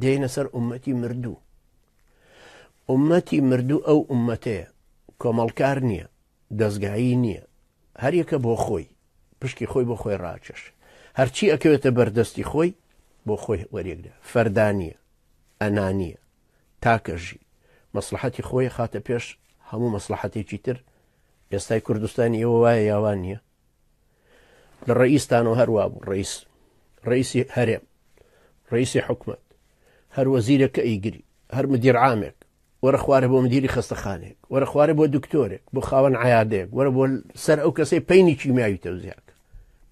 دێنە سەر ئومەتی مردوو. ئومەتی مردوو ئەو ئومەتەیە کۆمەڵکار نییە، دەستگایی نییە، هەریەکە بۆ خۆی، پشکی خۆی بۆ خۆی ڕاکێش، هەرچی ئەکەوێتە بەردەستی خۆی بۆ خۆی وەرێگرە، فەردانیە، ئەنانیە، تاکەژی مەسلحەتی خۆی خاتە پێش هەموو مەسلحەتێکی تر. ئێستای کوردستانی ئێوە وایە یاوان نییە؟ لە ڕئیستانەوە هەروە بوو، ڕئیسی هەرێم، ڕئیسی حکومەت، هەر وەزیرێکە ئەیگری، هەر مدیر عامێک، وەرە خوارە بۆ مدیری خستەخانێک، وەرە خوارە بۆ دکتۆرێک، بۆ خاوەن عیادەیەک، وەرە بۆ سەر ئەو کەسەی پەینی کیمیاوی تەوزیاکە،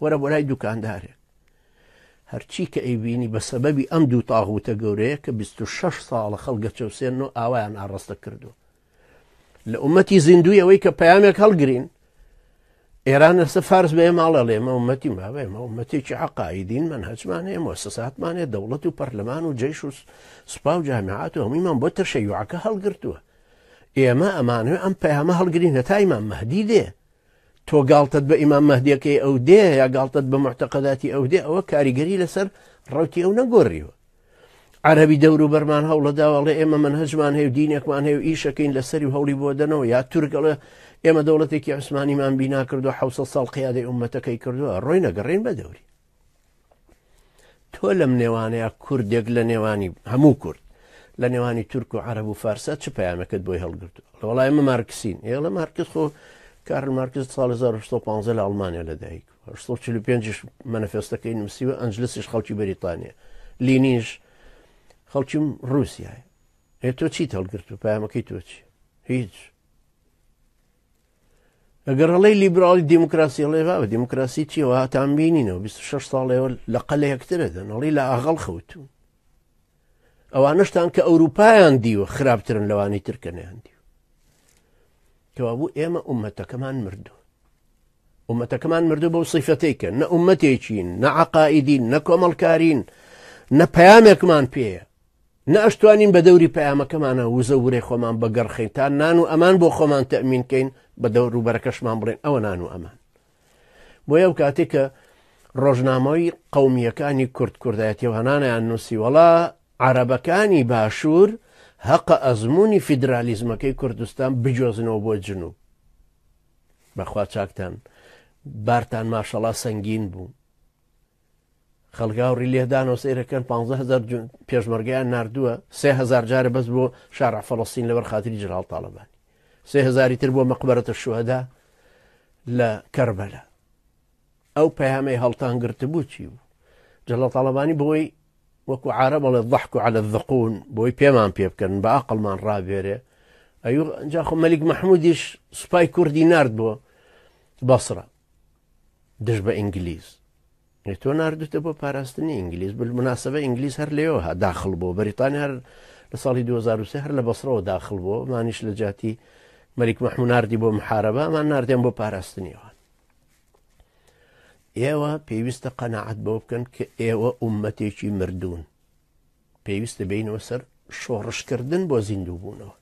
وەرە بۆ لای دوکاندارێک. هەرچی کە ئەیبینی بە سەبەبی ئەم دوو تاغوتە گەورەیە کە 26 ساڵە خەڵگە چەوسێنەوە ئاوایان ئاڕەستە کردو. لە ئومەتی زیندوی ئەوەی کە پەیامێک هەڵگرین، ئێران لەسەر فارس بێ ماڵە ئێمە ئومەتی ماوە، ئێمە ئومەتێکی عەقایدین، مەنهەجمان هەیە، مؤسساتمان هەیە، دەوڵەت و پەرلەمان و جەیش و سوپا و جامعات و هەموویمان بۆ تەشەیوعەکە هەڵگرتووە. ئێمە ئەمانوێ ئەم پەیامە هەڵگرین هەتا ئیمام مەهدی دێ. تۆ گاڵتت بە ئیمام مەهدیەکەی ئەو دێ یا گاڵتت بە معتەقەداتی ئەو دێ، ئەوە کاریگەری لەسەر ڕەوتی ئەو نەگۆڕیوە. عەرەبی دەور و بەرمان هەوڵەدا وەڵێ ئێمە مەنهەجمان هەیە و دینێکمان هەیە و ئیشەکەین لەسەری و هەوڵی بۆ دەنەوە، یا تورکەڵێ ئێمە دەوڵەتێکی عوسمانیمان بینا کردو 700 ساڵ قیادەی ئومەتەکەی کردووە، ڕۆی نەگەڕێن بە دەوری. تۆ لەم نێوانەیە کوردێک لە نێوانی هەموو کورد لە نێوانی تورک و عەرەب و فارسە چ پەیامەکەت بۆی هەڵگرتووە؟ لە وەڵای ئێمە مارکسین، ئێڵە مارکس خۆ کارل مارکس ساڵ 1815 لە ئەڵمانیا لەدایک، 1945 مەنیفێستەکەی نووسیوە، ئەنجلسیش خەڵکی بەریتانیا، لینیش خەڵکی رووسیایە. تۆ چیت هەڵگرتووە؟ پەیامەکەی تۆ چی؟ هیچ. ئەگەر هەڵەی لیبرالی دیموکراسی هەڵێ باوە دیموکراسی چیەوە هاتان بینینەوە 26 ساڵەوە لە قەلەیەکترە دەن، هەڵی لە ئاغەڵ خەوتون. ئەوانەشتان کە ئەوروپایان دیوە خراپترن لەوانی ترکە نەیان دیوە. کەوا بوو ئێمە ئومەتەکەمان مردووە. ئومەتەکەمان مردوو بەو سیفەتەیکە، نە ئومەتێکین، نە عەقائیدین، نە کۆمەڵکارین، نە پەیامێکمان پێیە، نە ئەشتوانین بە دەوری پەیامەکەمانە وزە ورێ خۆمان بەگەڕخین تا نان و ئەمان بۆ خۆمان تەئمینکەین، بە دەور و بەرەکەشمان بڵێن ئەوە نان و ئەمان. بۆیە ئەو کاتێک کە ڕۆژنامەی قەومیەکانی کورد کوردایەتیەوهانانیان نووسی وەڵا عەرەبەکانی باشوور هەقە ئەزمموی فیدرالیزمەکەی کوردستان بجۆزنەوە بۆ جنوب. بەخوا چاکتان بارتان ماشەڵا سەنگین بوو، خەڵگاوڕی لێدانەوە سەیرەکەن 15,000 پێشمەرگیان نردووە، 3,000 جارە بەس بۆ شارع فەڵەستین لەبەر خاتری جەلال تاڵەبانی، 3,000 تر بۆ مەقبەرەتە شوهەدا لە کەربەلا. ئەو پەیامەی هەڵتان گرتە بوو چی بوو؟ جەلال تاڵەبانی بۆی وەکو عارە بەڵێ ضەحک عەلە الذقون، بۆی پێمان پێ بکەن بە عەقڵمان ڕابێرێ. ئەیوو ئەنجا خۆ مەلیک مەحموودیش سوپای کوردی نارد بۆ بەسڕە دژ بە ئینگلیز. تۆ نردوتە بۆ پاراستنی ئینگلیز، بالمناسبە ئینگلیز هەر لێەوە داخل بۆ، بەریتانیا هەر لە ساڵی 2003 هەر لە بەسڕەوە داخل بۆ، مانیش لە جاتی مەلیک مەحموود ناردی بۆ محارەبە، ئەمان ناردێن بۆ پاراستنیەوە. ئێوە پێویستە قەناعەت بۆ بکەن کە ئێوە ئومەتێکی مردوون، پێویستە بینەوە سەر شۆڕشکردن بۆ زیندوو بوونەوە.